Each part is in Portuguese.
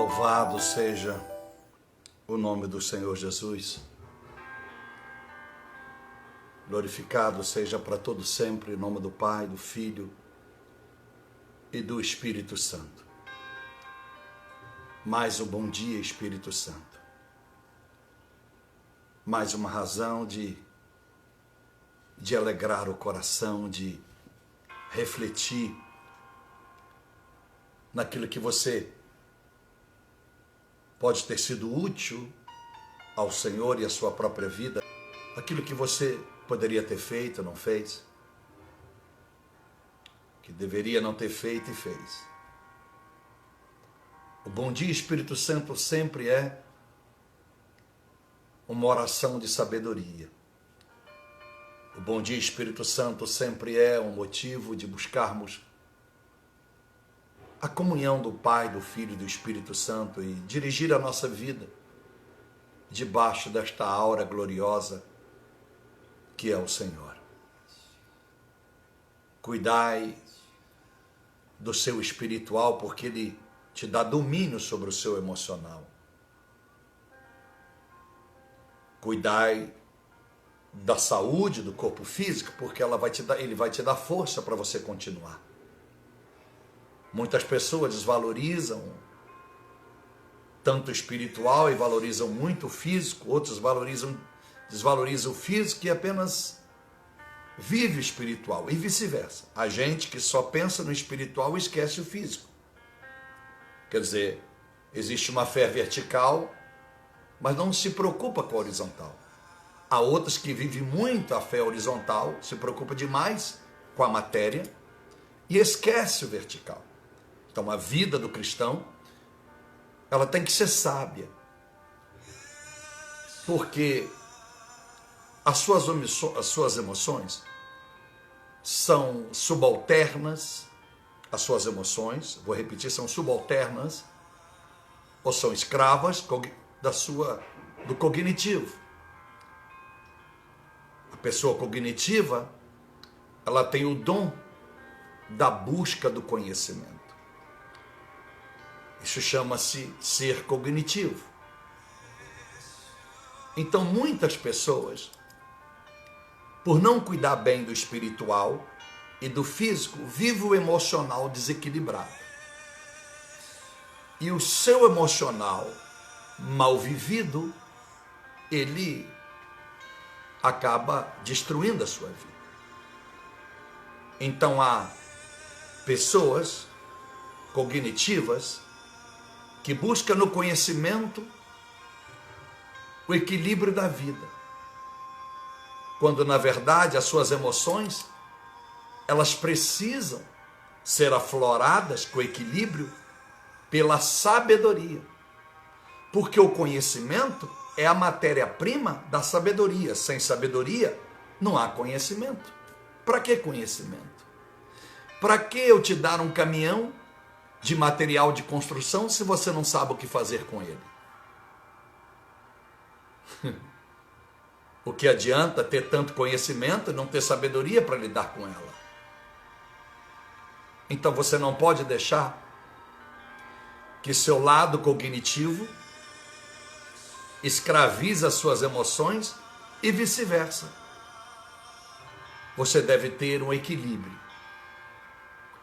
Louvado seja o nome do Senhor Jesus. Glorificado seja para todo sempre o nome do Pai, do Filho e do Espírito Santo. Mais um bom dia, Espírito Santo. Mais uma razão de alegrar o coração, de refletir naquilo que você pode ter sido útil ao Senhor e à sua própria vida, aquilo que você poderia ter feito, não fez, que deveria não ter feito e fez. O bom dia, Espírito Santo, sempre é uma oração de sabedoria. O bom dia, Espírito Santo, sempre é um motivo de buscarmos a comunhão do Pai, do Filho e do Espírito Santo e dirigir a nossa vida debaixo desta aura gloriosa que é o Senhor. Cuidai do seu espiritual, porque Ele te dá domínio sobre o seu emocional. Cuidai da saúde do corpo físico, porque Ele vai te dar força para você continuar. Muitas pessoas desvalorizam tanto o espiritual e valorizam muito o físico, outros desvalorizam o físico e apenas vive o espiritual, e vice-versa. A gente que só pensa no espiritual esquece o físico. Quer dizer, existe uma fé vertical, mas não se preocupa com a horizontal. Há outros que vivem muito a fé horizontal, se preocupa demais com a matéria e esquece o vertical. Então, a vida do cristão, ela tem que ser sábia, porque as suas emoções são subalternas, as suas emoções, vou repetir, são subalternas ou são escravas do cognitivo. A pessoa cognitiva, ela tem o dom da busca do conhecimento. Isso chama-se ser cognitivo. Então, muitas pessoas, por não cuidar bem do espiritual e do físico, vivem o emocional desequilibrado. E o seu emocional mal vivido, ele acaba destruindo a sua vida. Então, há pessoas cognitivas que busca no conhecimento o equilíbrio da vida, quando na verdade as suas emoções, elas precisam ser afloradas com equilíbrio pela sabedoria, porque o conhecimento é a matéria-prima da sabedoria. Sem sabedoria não há conhecimento. Para que conhecimento? Para que eu te dar um caminhão de material de construção se você não sabe o que fazer com ele? O que adianta ter tanto conhecimento e não ter sabedoria para lidar com ela? Então você não pode deixar que seu lado cognitivo escravize as suas emoções e vice-versa. Você deve ter um equilíbrio,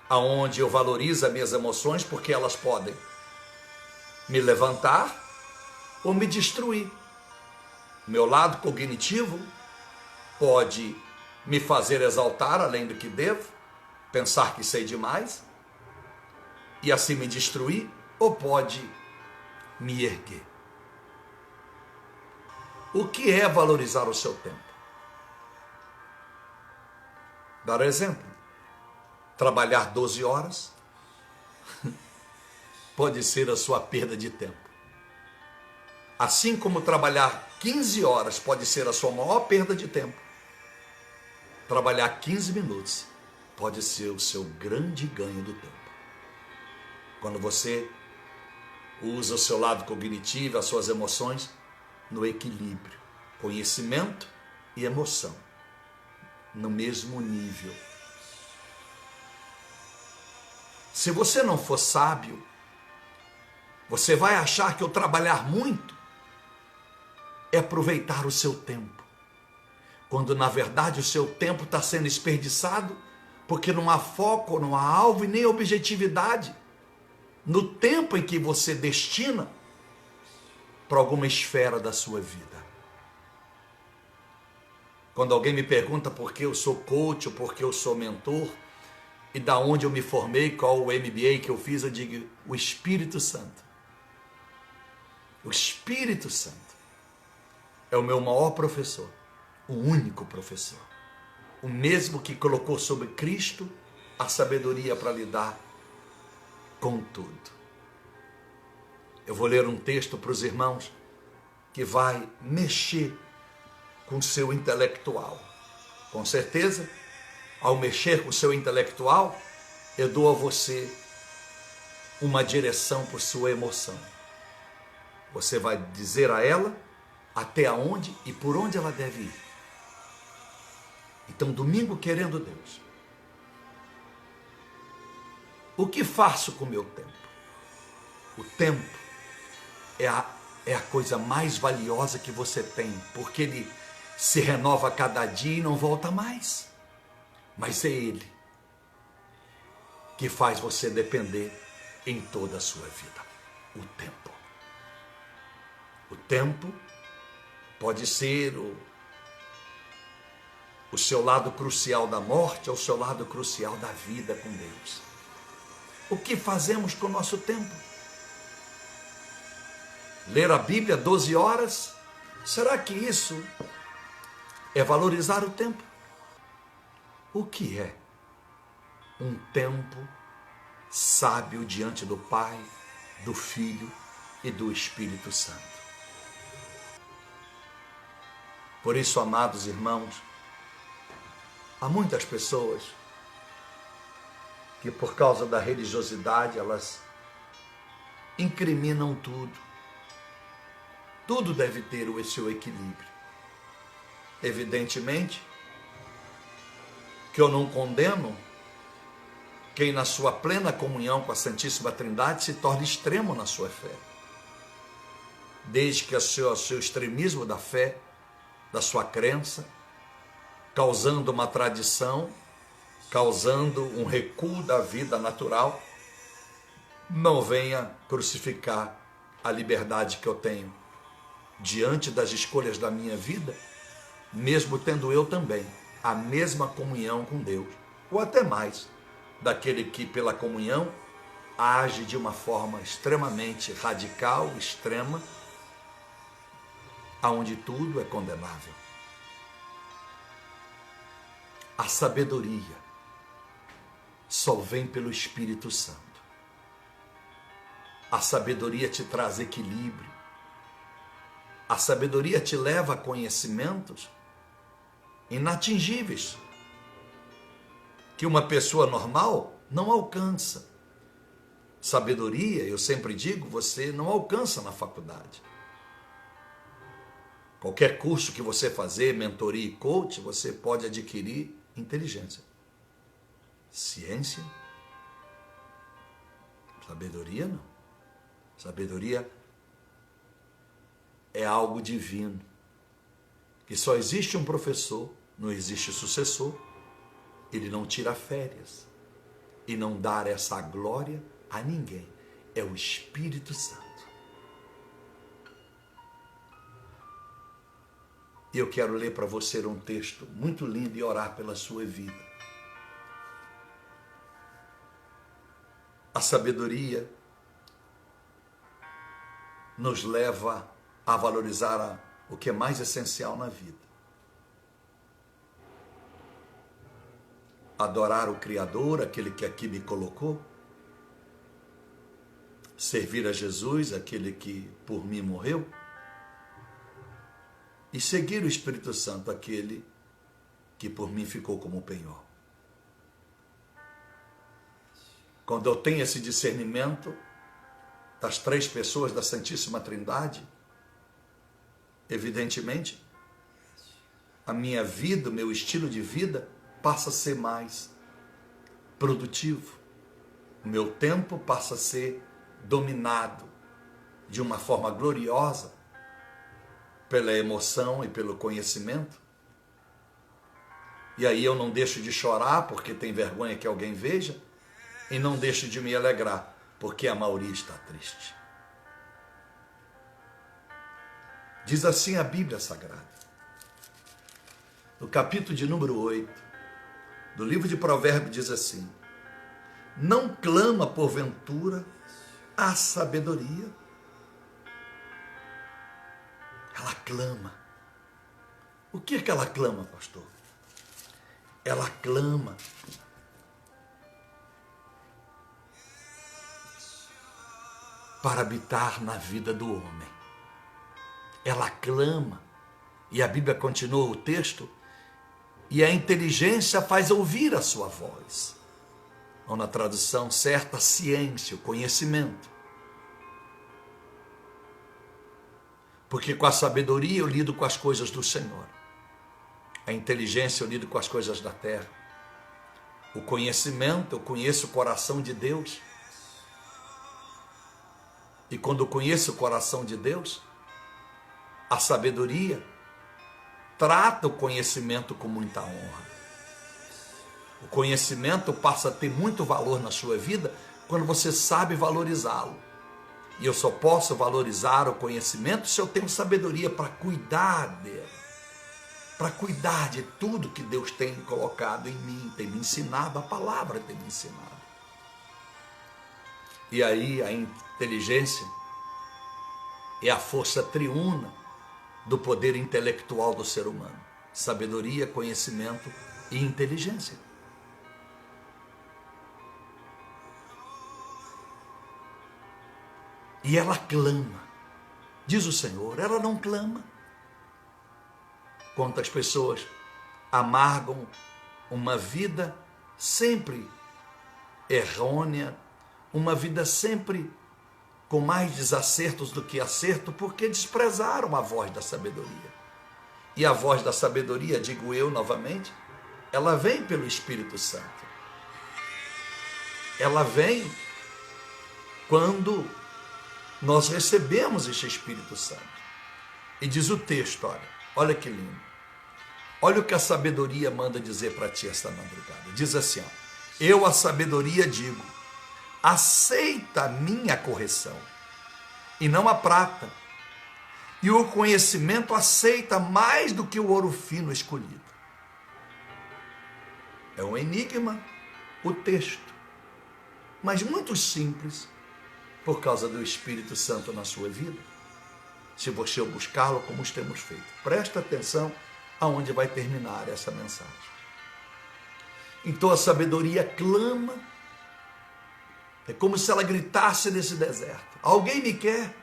aonde eu valorizo as minhas emoções, porque elas podem me levantar ou me destruir. Meu lado cognitivo pode me fazer exaltar além do que devo, pensar que sei demais e assim me destruir, ou pode me erguer. O que é valorizar o seu tempo? Dar exemplo. Trabalhar 12 horas pode ser a sua perda de tempo. Assim como trabalhar 15 horas pode ser a sua maior perda de tempo, trabalhar 15 minutos pode ser o seu grande ganho do tempo. Quando você usa o seu lado cognitivo, as suas emoções, no equilíbrio, conhecimento e emoção, no mesmo nível. Se você não for sábio, Você vai achar que eu trabalhar muito é aproveitar o seu tempo, quando na verdade o seu tempo está sendo desperdiçado, porque não há foco, não há alvo e nem objetividade no tempo em que você destina para alguma esfera da sua vida. Quando alguém me pergunta por que eu sou coach, ou por que eu sou mentor, e da onde eu me formei, qual o MBA que eu fiz, eu digo: o Espírito Santo. O Espírito Santo é o meu maior professor, o único professor, o mesmo que colocou sobre Cristo a sabedoria para lidar com tudo. Eu vou ler um texto para os irmãos que vai mexer com o seu intelectual. Com certeza, ao mexer com o seu intelectual, eu dou a você uma direção para sua emoção. Você vai dizer a ela até aonde e por onde ela deve ir. Então, domingo, querendo Deus, o que faço com o meu tempo? O tempo é a coisa mais valiosa que você tem, porque ele se renova a cada dia e não volta mais. Mas é ele que faz você depender em toda a sua vida. O tempo. O tempo pode ser o seu lado crucial da morte ou o seu lado crucial da vida com Deus. O que fazemos com o nosso tempo? Ler a Bíblia 12 horas? Será que isso é valorizar o tempo? O que é um tempo sábio diante do Pai, do Filho e do Espírito Santo? Por isso, amados irmãos, há muitas pessoas que por causa da religiosidade elas incriminam tudo. Tudo deve ter o seu equilíbrio. Evidentemente que eu não condeno quem na sua plena comunhão com a Santíssima Trindade se torne extremo na sua fé. Desde que o seu extremismo da fé, da sua crença, causando uma tradição, causando um recuo da vida natural, não venha crucificar a liberdade que eu tenho diante das escolhas da minha vida, mesmo tendo eu também a mesma comunhão com Deus, ou até mais, daquele que pela comunhão age de uma forma extremamente radical, extrema, aonde tudo é condenável. A sabedoria só vem pelo Espírito Santo. A sabedoria te traz equilíbrio. A sabedoria te leva a conhecimentos inatingíveis, que uma pessoa normal não alcança. Sabedoria, eu sempre digo, você não alcança na faculdade. Qualquer curso que você fazer, mentoria e coach, você pode adquirir inteligência. Ciência, sabedoria não. Sabedoria é algo divino, que só existe um professor, não existe sucessor. Ele não tira férias e não dá essa glória a ninguém. É o Espírito Santo. E eu quero ler para você um texto muito lindo e orar pela sua vida. A sabedoria nos leva a valorizar o que é mais essencial na vida. Adorar o Criador, aquele que aqui me colocou. Servir a Jesus, aquele que por mim morreu. E seguir o Espírito Santo, aquele que por mim ficou como penhor. Quando eu tenho esse discernimento das três pessoas da Santíssima Trindade, evidentemente, a minha vida, o meu estilo de vida passa a ser mais produtivo. O meu tempo passa a ser dominado de uma forma gloriosa, pela emoção e pelo conhecimento. E aí eu não deixo de chorar porque tem vergonha que alguém veja, e não deixo de me alegrar porque a maioria está triste. Diz assim a Bíblia Sagrada, no capítulo de número 8, do livro de Provérbios, diz assim: não clama porventura a sabedoria. Ela clama. O que é que ela clama, pastor? Ela clama para habitar na vida do homem. Ela clama, e a Bíblia continua o texto, e a inteligência faz ouvir a sua voz. Ou na tradução certa, a ciência, o conhecimento. Porque com a sabedoria eu lido com as coisas do Senhor. A inteligência eu lido com as coisas da terra. O conhecimento, eu conheço o coração de Deus. E quando eu conheço o coração de Deus, a sabedoria trata o conhecimento com muita honra. O conhecimento passa a ter muito valor na sua vida quando você sabe valorizá-lo. E eu só posso valorizar o conhecimento se eu tenho sabedoria para cuidar dele, para cuidar de tudo que Deus tem colocado em mim, tem me ensinado, a palavra tem me ensinado. E aí a inteligência é a força triuna do poder intelectual do ser humano. Sabedoria, conhecimento e inteligência. E ela clama, diz o Senhor, ela não clama. Quantas pessoas amargam uma vida sempre errônea, uma vida sempre com mais desacertos do que acerto, porque desprezaram a voz da sabedoria. E a voz da sabedoria, digo eu novamente, ela vem pelo Espírito Santo. Ela vem quando nós recebemos este Espírito Santo. E diz o texto, olha que lindo. Olha o que a sabedoria manda dizer para ti esta madrugada. Diz assim, eu a sabedoria digo, aceita a minha correção, e não a prata. E o conhecimento aceita mais do que o ouro fino escolhido. É um enigma o texto, mas muito simples, por causa do Espírito Santo na sua vida, se você o buscá-lo como temos feito. Presta atenção aonde vai terminar essa mensagem. Então a sabedoria clama, é como se ela gritasse nesse deserto: alguém me quer?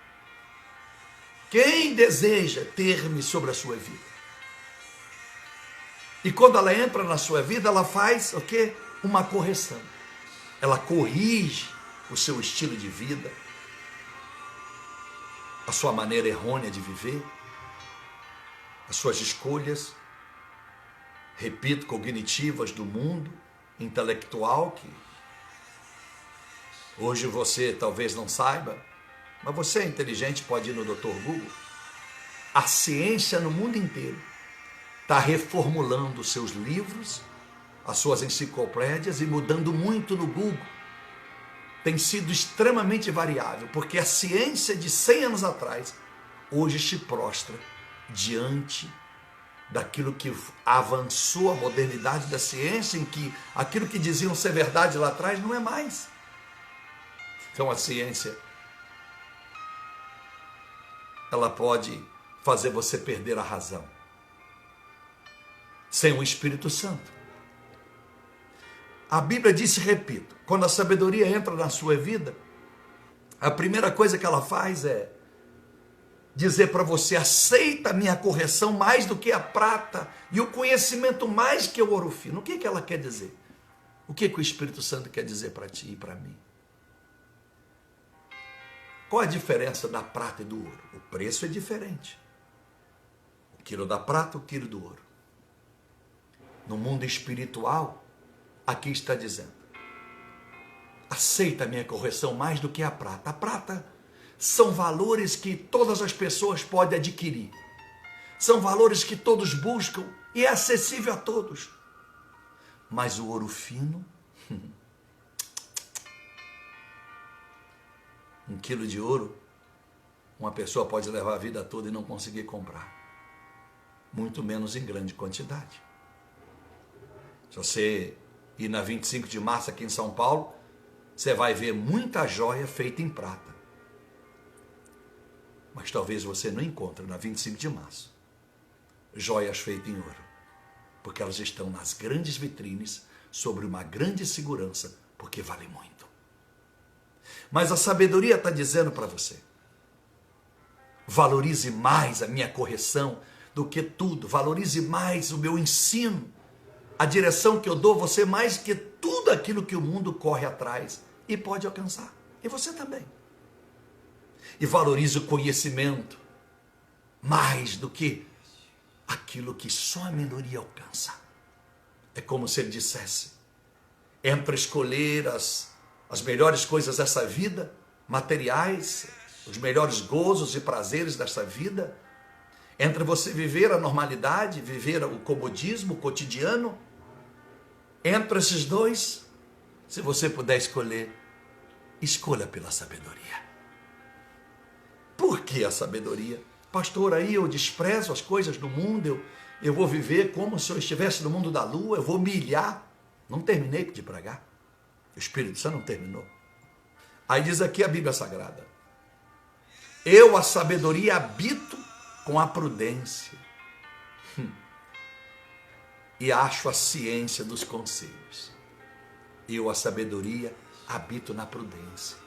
Quem deseja ter-me sobre a sua vida? E quando ela entra na sua vida, ela faz o quê? Uma correção. Ela corrige o seu estilo de vida, a sua maneira errônea de viver, as suas escolhas, repito, cognitivas do mundo intelectual, que hoje você talvez não saiba, mas você é inteligente, pode ir no Dr. Google. A ciência no mundo inteiro está reformulando os seus livros, as suas enciclopédias e mudando muito no Google. Tem sido extremamente variável, porque a ciência de 100 anos atrás, hoje se prostra diante daquilo que avançou a modernidade da ciência, em que aquilo que diziam ser verdade lá atrás não é mais. Então a ciência, ela pode fazer você perder a razão, sem o Espírito Santo. A Bíblia diz, repito, quando a sabedoria entra na sua vida, a primeira coisa que ela faz é dizer para você: aceita a minha correção mais do que a prata, e o conhecimento mais que o ouro fino. O que ela quer dizer? O que o Espírito Santo quer dizer para ti e para mim? Qual a diferença da prata e do ouro? O preço é diferente. O quilo da prata, o quilo do ouro. No mundo espiritual, aqui está dizendo: aceita a minha correção mais do que a prata. A prata são valores que todas as pessoas podem adquirir. São valores que todos buscam e é acessível a todos. Mas o ouro fino, 1 quilo de ouro, uma pessoa pode levar a vida toda e não conseguir comprar. Muito menos em grande quantidade. Se você ir na 25 de março aqui em São Paulo, você vai ver muita joia feita em prata. Mas talvez você não encontre na 25 de março joias feitas em ouro. Porque elas estão nas grandes vitrines, sobre uma grande segurança, porque vale muito. Mas a sabedoria está dizendo para você, valorize mais a minha correção do que tudo, valorize mais o meu ensino, a direção que eu dou, você mais que tudo aquilo que o mundo corre atrás e pode alcançar, e você também. E valorize o conhecimento mais do que aquilo que só a minoria alcança. É como se ele dissesse, entre escolher as melhores coisas dessa vida, materiais, os melhores gozos e prazeres dessa vida, entre você viver a normalidade, viver o comodismo, o cotidiano, entre esses dois, se você puder escolher, escolha pela sabedoria. Por que a sabedoria? Pastor, aí eu desprezo as coisas do mundo, eu vou viver como se eu estivesse no mundo da lua, eu vou me ilhar. Não terminei de pregar. O Espírito Santo não terminou. Aí diz aqui a Bíblia Sagrada, eu, a sabedoria, habito com a prudência e acho a ciência dos conselhos. Eu, a sabedoria, habito na prudência.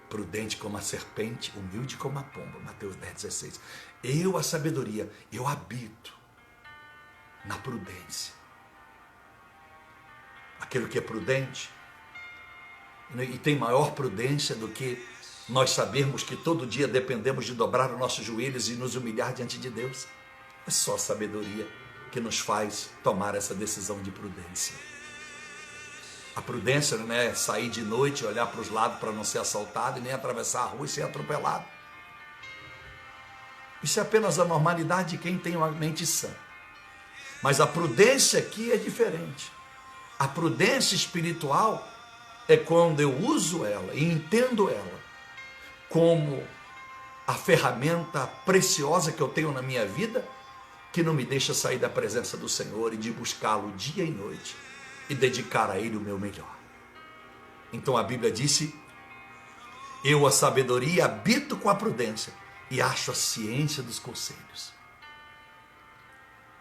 Prudente como a serpente, humilde como a pomba. Mateus 10,16. Eu, a sabedoria, eu habito na prudência. Aquilo que é prudente e tem maior prudência do que nós sabermos que todo dia dependemos de dobrar os nossos joelhos e nos humilhar diante de Deus. É só a sabedoria que nos faz tomar essa decisão de prudência. A prudência não é sair de noite, olhar para os lados para não ser assaltado e nem atravessar a rua e ser atropelado. Isso é apenas a normalidade de quem tem uma mente sã. Mas a prudência aqui é diferente. A prudência espiritual é quando eu uso ela e entendo ela como a ferramenta preciosa que eu tenho na minha vida, que não me deixa sair da presença do Senhor e de buscá-lo dia e noite e dedicar a Ele o meu melhor. Então a Bíblia disse, eu, a sabedoria, habito com a prudência e acho a ciência dos conselhos.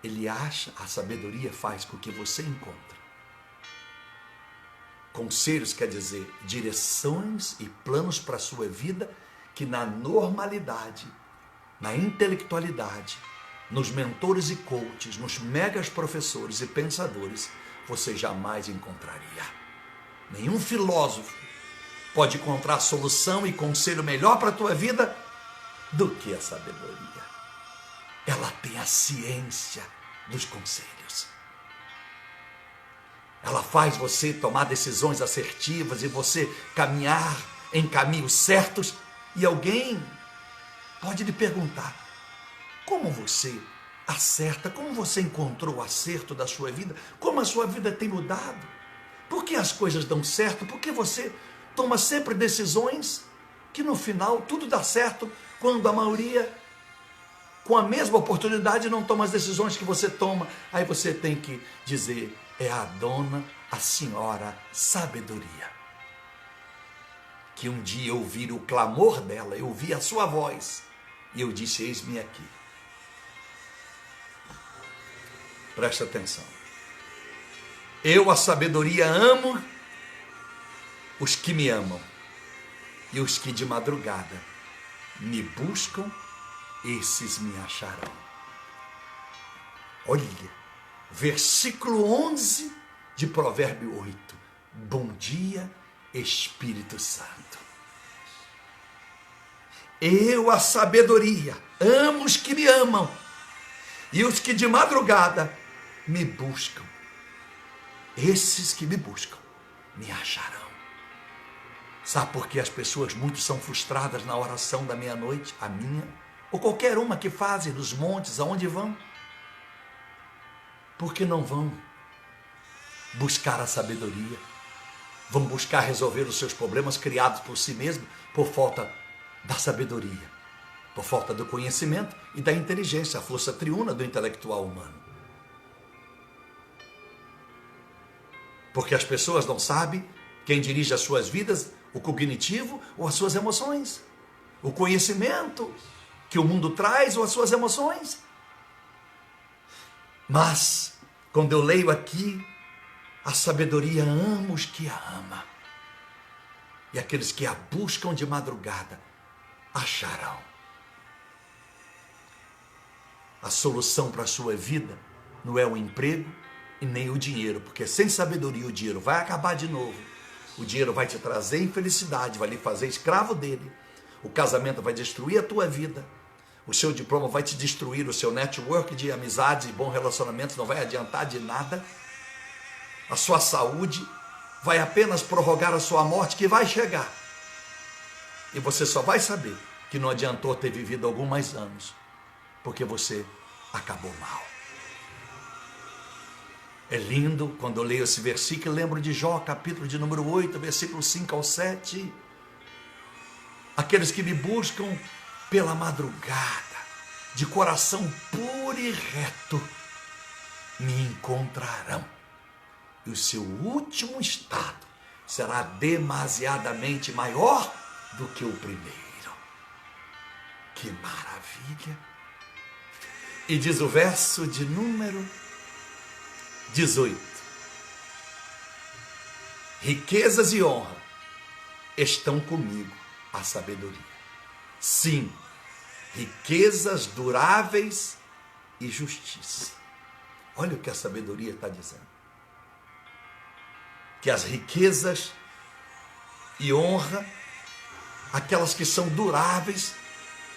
Ele acha, a sabedoria faz com que você encontre. Conselhos quer dizer direções e planos para a sua vida que na normalidade, na intelectualidade, nos mentores e coaches, nos megas professores e pensadores, você jamais encontraria. Nenhum filósofo pode encontrar solução e conselho melhor para a tua vida do que a sabedoria. Ela tem a ciência dos conselhos. Ela faz você tomar decisões assertivas e você caminhar em caminhos certos. E alguém pode lhe perguntar, como você acerta, como você encontrou o acerto da sua vida, como a sua vida tem mudado, por que as coisas dão certo, por que você toma sempre decisões que no final tudo dá certo, quando a maioria, com a mesma oportunidade, não toma as decisões que você toma. Aí você tem que dizer, é a dona, a senhora sabedoria, que um dia eu ouvi o clamor dela, eu ouvi a sua voz, e eu disse, eis-me aqui. Presta atenção. Eu, a sabedoria, amo os que me amam, e os que de madrugada me buscam, esses me acharão. Olha, versículo 11 de Provérbio 8. Bom dia, Espírito Santo. Eu, a sabedoria, amo os que me amam, e os que de madrugada me buscam. Esses que me buscam me acharão. Sabe por que as pessoas muito são frustradas na oração da meia-noite, a minha, ou qualquer uma que fazem nos montes, aonde vão? Porque não vão buscar a sabedoria, vão buscar resolver os seus problemas criados por si mesmos por falta da sabedoria, por falta do conhecimento e da inteligência, a força triuna do intelectual humano. Porque as pessoas não sabem quem dirige as suas vidas, o cognitivo ou as suas emoções, o conhecimento que o mundo traz ou as suas emoções. Mas, quando eu leio aqui, a sabedoria ama os que a ama, e aqueles que a buscam de madrugada acharão. A solução para a sua vida não é o emprego e nem o dinheiro, porque sem sabedoria o dinheiro vai acabar de novo. O dinheiro vai te trazer infelicidade, vai lhe fazer escravo dele. O casamento vai destruir a tua vida. O seu diploma vai te destruir, o seu network de amizades e bons relacionamentos não vai adiantar de nada. A sua saúde vai apenas prorrogar a sua morte, que vai chegar. E você só vai saber que não adiantou ter vivido alguns mais anos, porque você acabou mal. É lindo quando eu leio esse versículo, lembro de Jó, capítulo de número 8, versículo 5 ao 7. Aqueles que me buscam pela madrugada, de coração puro e reto, me encontrarão. E o seu último estado será demasiadamente maior do que o primeiro. Que maravilha! E diz o verso de número 18: riquezas e honra estão comigo, a sabedoria. Sim, riquezas duráveis e justiça. Olha o que a sabedoria está dizendo. Que as riquezas e honra, aquelas que são duráveis,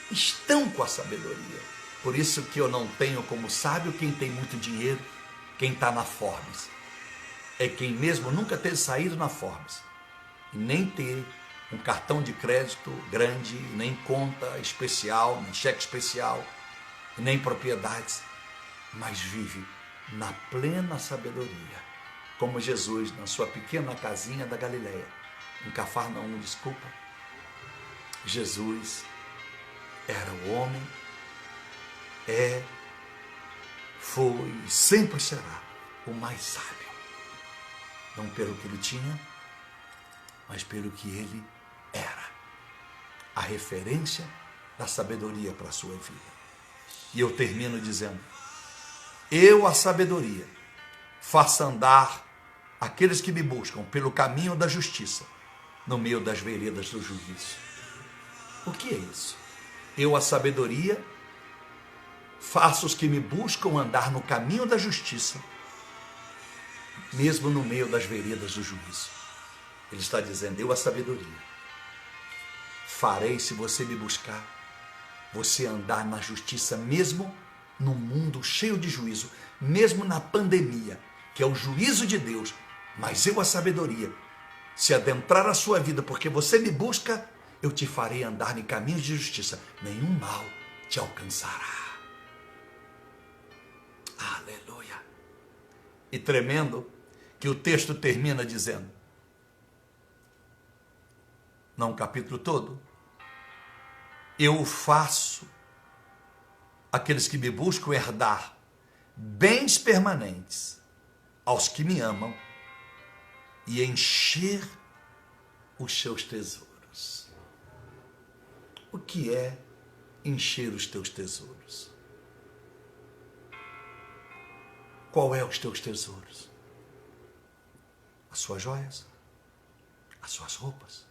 estão com a sabedoria. Por isso que eu não tenho como sábio quem tem muito dinheiro, quem está na Forbes. É quem mesmo nunca ter saído na Forbes, e nem ter um cartão de crédito grande, nem conta especial, nem cheque especial, nem propriedades, mas vive na plena sabedoria, como Jesus na sua pequena casinha da Galileia, em Cafarnaum, desculpa. Jesus era o homem, foi e sempre será o mais sábio, não pelo que ele tinha, mas pelo que ele era, a referência da sabedoria para a sua vida. E eu termino dizendo: eu, a sabedoria, faço andar aqueles que me buscam pelo caminho da justiça, no meio das veredas do juízo. O que é isso? Eu, a sabedoria, faço os que me buscam andar no caminho da justiça, mesmo no meio das veredas do juízo. Ele está dizendo: eu, a sabedoria, farei, se você me buscar, você andar na justiça, mesmo no mundo cheio de juízo, mesmo na pandemia, que é o juízo de Deus. Mas eu, a sabedoria, se adentrar a sua vida, porque você me busca, eu te farei andar em caminhos de justiça, nenhum mal te alcançará. Aleluia. E tremendo que o texto termina dizendo, não o capítulo todo: eu faço aqueles que me buscam herdar bens permanentes aos que me amam e encher os seus tesouros. O que é encher os teus tesouros? Qual é os teus tesouros? As suas joias, as suas roupas,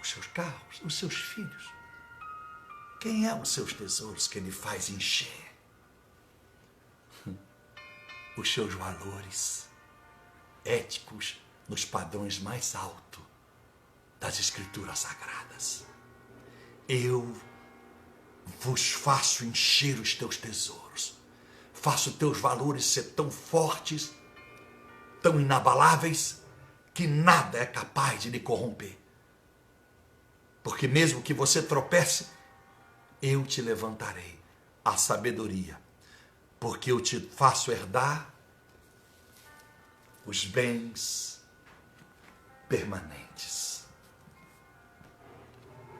os seus carros, os seus filhos. Quem é os seus tesouros que ele faz encher? Os seus valores éticos nos padrões mais altos das Escrituras Sagradas. Eu vos faço encher os teus tesouros. Faço teus valores ser tão fortes, tão inabaláveis, que nada é capaz de lhe corromper. Porque mesmo que você tropece, eu te levantarei a sabedoria, porque eu te faço herdar os bens permanentes.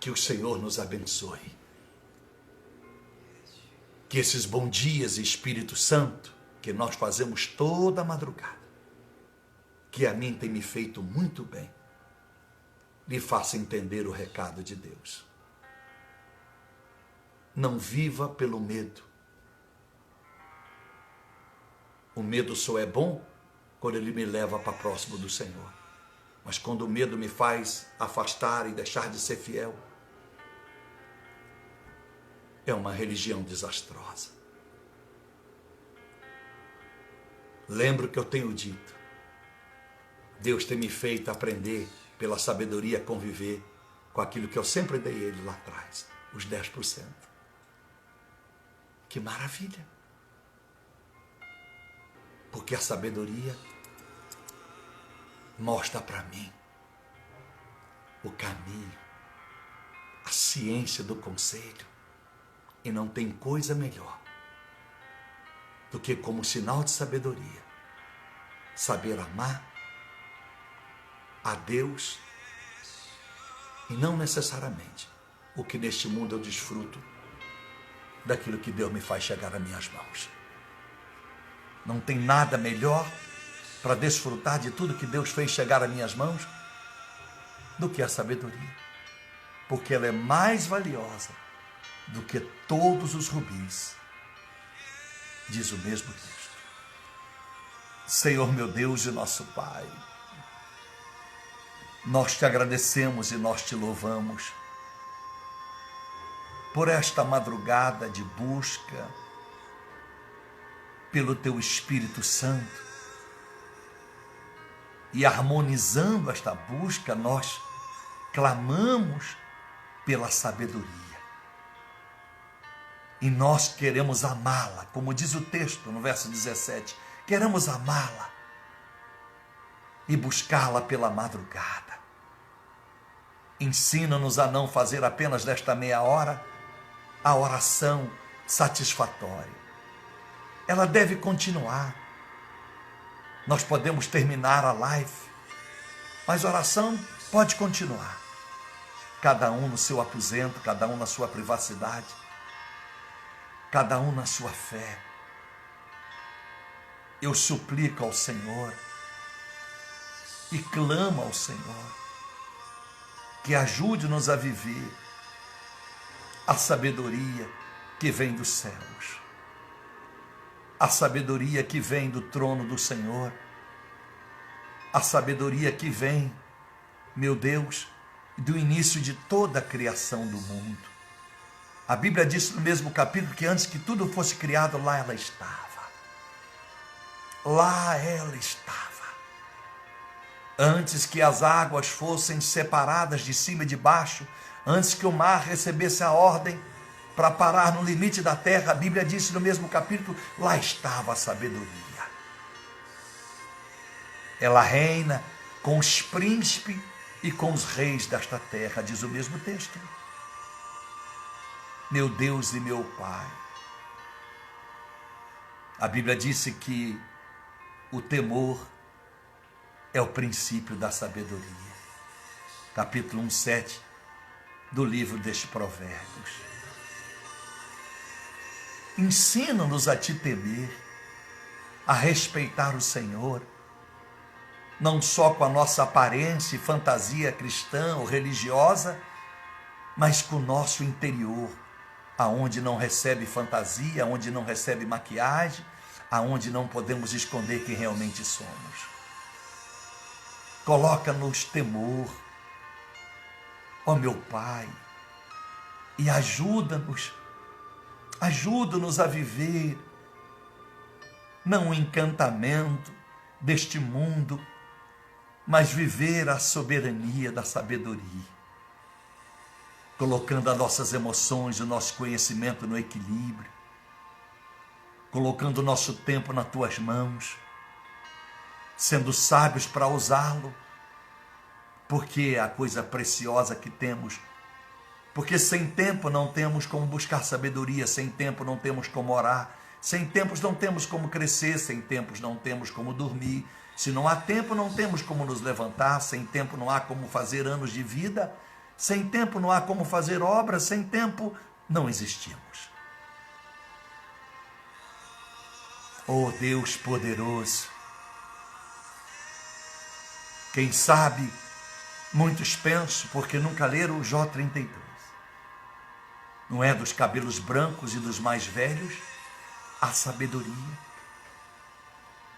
Que o Senhor nos abençoe. Que esses bons dias, Espírito Santo, que nós fazemos toda madrugada, que a mim tem me feito muito bem, lhe faça entender o recado de Deus. Não viva pelo medo. O medo só é bom quando ele me leva para próximo do Senhor. Mas quando o medo me faz afastar e deixar de ser fiel, é uma religião desastrosa. Lembro que eu tenho dito, Deus tem me feito aprender pela sabedoria a conviver com aquilo que eu sempre dei a Ele lá atrás, os 10%. Que maravilha! Porque a sabedoria mostra para mim o caminho, a ciência do conselho. E não tem coisa melhor do que, como sinal de sabedoria, saber amar a Deus e não necessariamente o que neste mundo eu desfruto daquilo que Deus me faz chegar às minhas mãos. Não tem nada melhor para desfrutar de tudo que Deus fez chegar às minhas mãos do que a sabedoria, porque ela é mais valiosa do que todos os rubis, diz o mesmo texto. Senhor meu Deus e nosso Pai, nós te agradecemos e nós te louvamos por esta madrugada de busca pelo teu Espírito Santo. E harmonizando esta busca, nós clamamos pela sabedoria. E nós queremos amá-la, como diz o texto no verso 17, queremos amá-la e buscá-la pela madrugada. Ensina-nos a não fazer apenas desta meia hora a oração satisfatória. Ela deve continuar. Nós podemos terminar a live, mas a oração pode continuar. Cada um no seu aposento, cada um na sua privacidade, cada um na sua fé. Eu suplico ao Senhor e clamo ao Senhor que ajude-nos a viver a sabedoria que vem dos céus, a sabedoria que vem do trono do Senhor, a sabedoria que vem, meu Deus, do início de toda a criação do mundo. A Bíblia diz no mesmo capítulo que antes que tudo fosse criado, lá ela estava. Lá ela estava. Antes que as águas fossem separadas de cima e de baixo, antes que o mar recebesse a ordem para parar no limite da terra, a Bíblia disse no mesmo capítulo, lá estava a sabedoria. Ela reina com os príncipes e com os reis desta terra, diz o mesmo texto. Meu Deus e meu Pai. A Bíblia disse que o temor é o princípio da sabedoria. Capítulo 1:7 do livro destes Provérbios. Ensina-nos a te temer, a respeitar o Senhor, não só com a nossa aparência e fantasia cristã ou religiosa, mas com o nosso interior, aonde não recebe fantasia, aonde não recebe maquiagem, aonde não podemos esconder quem realmente somos. Coloca-nos temor, ó meu Pai, e ajuda-nos a viver não o encantamento deste mundo, mas viver a soberania da sabedoria, colocando as nossas emoções, o nosso conhecimento no equilíbrio, colocando o nosso tempo nas tuas mãos, sendo sábios para usá-lo, porque a coisa preciosa que temos Porque sem tempo não temos como buscar sabedoria, sem tempo não temos como orar, sem tempos não temos como crescer, sem tempos não temos como dormir. Se não há tempo, não temos como nos levantar, sem tempo não há como fazer anos de vida, sem tempo não há como fazer obras, sem tempo não existimos. Oh Deus poderoso, quem sabe, muitos pensam, porque nunca leram o Jó 32. Não é dos cabelos brancos e dos mais velhos a sabedoria,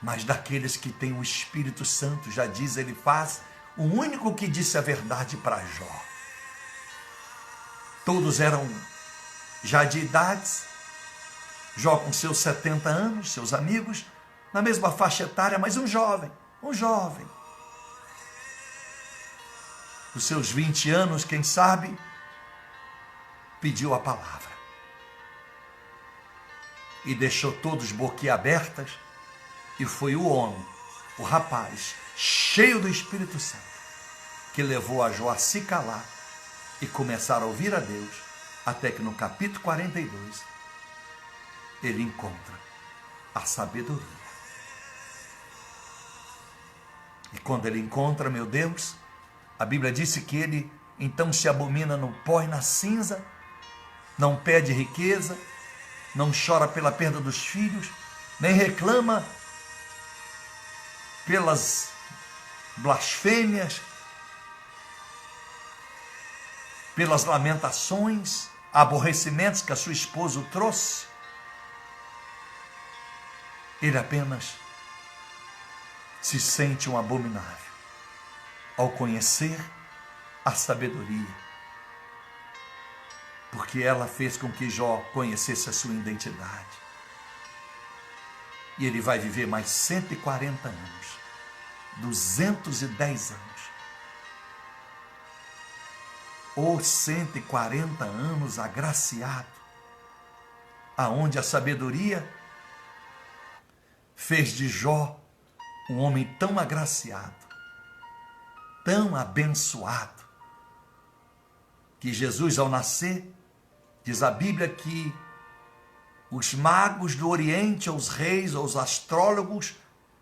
mas daqueles que têm o Espírito Santo. Já diz, ele faz o único que disse a verdade para Jó. Todos eram já de idades, Jó com seus 70 anos, seus amigos, na mesma faixa etária, mas um jovem, os seus 20 anos, quem sabe, pediu a palavra e deixou todos boquiabertas, e foi o homem, o rapaz, cheio do Espírito Santo, que levou a Jó a se calar e começar a ouvir a Deus, até que no capítulo 42, ele encontra a sabedoria. E quando ele encontra, meu Deus, a Bíblia disse que ele então se abomina no pó e na cinza, não pede riqueza, não chora pela perda dos filhos, nem reclama pelas blasfêmias, pelas lamentações, aborrecimentos que a sua esposa o trouxe. Ele apenas se sente um abominável ao conhecer a sabedoria, porque ela fez com que Jó conhecesse a sua identidade. E ele vai viver mais 140 anos, 210 anos. Ou 140 anos agraciado, aonde a sabedoria fez de Jó um homem tão agraciado, tão abençoado, que Jesus, ao nascer, diz a Bíblia que os magos do Oriente, ou os reis, ou os astrólogos,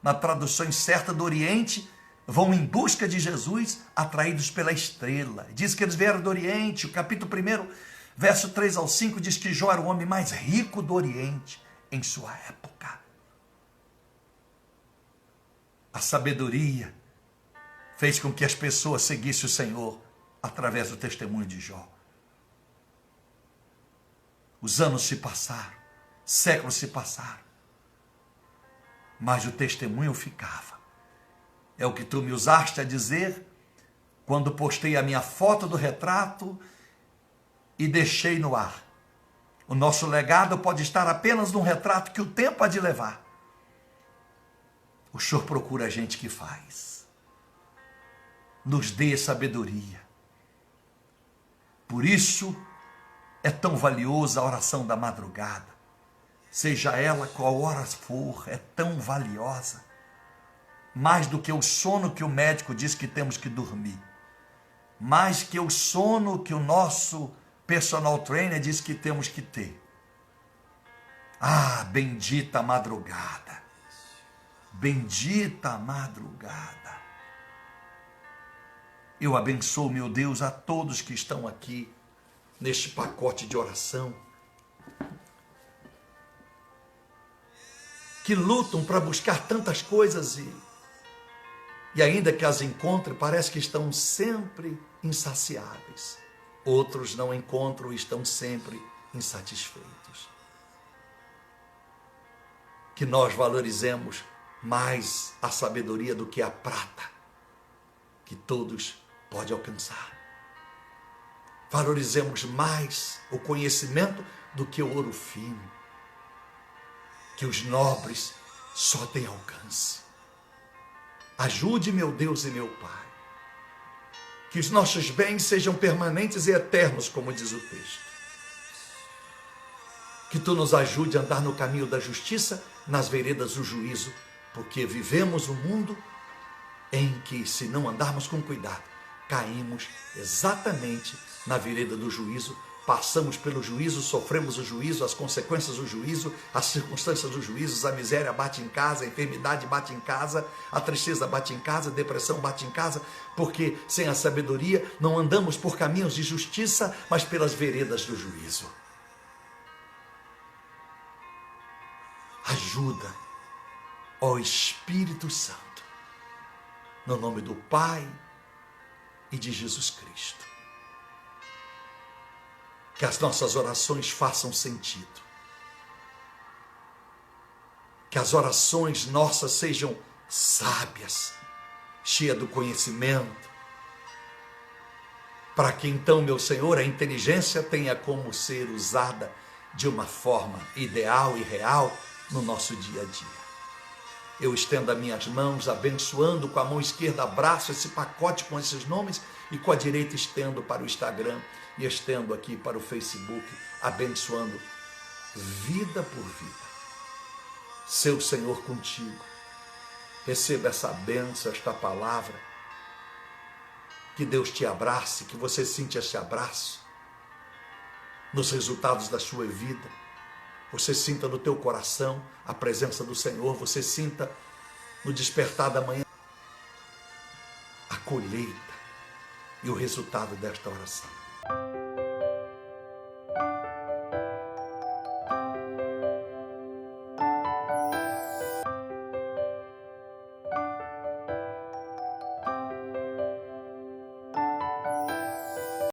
na tradução certa do Oriente, vão em busca de Jesus, atraídos pela estrela. Diz que eles vieram do Oriente. O capítulo 1, verso 3 ao 5, diz que Jó era o homem mais rico do Oriente em sua época. A sabedoria fez com que as pessoas seguissem o Senhor através do testemunho de Jó. Os anos se passaram, séculos se passaram, mas o testemunho ficava. É o que tu me usaste a dizer quando postei a minha foto do retrato e deixei no ar. O nosso legado pode estar apenas num retrato que o tempo há de levar. O Senhor procura a gente que faz. Nos dê sabedoria. Por isso é tão valiosa a oração da madrugada. Seja ela qual hora for, é tão valiosa. Mais do que o sono que o médico diz que temos que dormir. Mais que o sono que o nosso personal trainer diz que temos que ter. Ah, bendita madrugada. Bendita madrugada. Eu abençoo, meu Deus, a todos que estão aqui neste pacote de oração, que lutam para buscar tantas coisas e ainda que as encontrem, parece que estão sempre insaciáveis. Outros não encontram e estão sempre insatisfeitos. Que nós valorizemos mais a sabedoria do que a prata, que todos podem alcançar. Valorizemos mais o conhecimento do que o ouro fino, que os nobres só têm alcance. Ajude, meu Deus e meu Pai, que os nossos bens sejam permanentes e eternos, como diz o texto. Que tu nos ajude a andar no caminho da justiça, nas veredas do juízo, porque vivemos um mundo em que, se não andarmos com cuidado, caímos exatamente na vereda do juízo, passamos pelo juízo, sofremos o juízo, as consequências do juízo, as circunstâncias do juízo, a miséria bate em casa, a enfermidade bate em casa, a tristeza bate em casa, a depressão bate em casa, porque sem a sabedoria não andamos por caminhos de justiça, mas pelas veredas do juízo. Ajuda, ó Espírito Santo, no nome do Pai e de Jesus Cristo. Que as nossas orações façam sentido. Que as orações nossas sejam sábias, cheias do conhecimento, para que então, meu Senhor, a inteligência tenha como ser usada de uma forma ideal e real no nosso dia a dia. Eu estendo as minhas mãos, abençoando, com a mão esquerda abraço esse pacote com esses nomes e com a direita estendo para o Instagram e estendo aqui para o Facebook, abençoando vida por vida. Seu Senhor contigo. Receba essa bênção, esta palavra. Que Deus te abrace, que você sinta esse abraço nos resultados da sua vida. Você sinta no teu coração a presença do Senhor, você sinta no despertar da manhã a colheita e o resultado desta oração.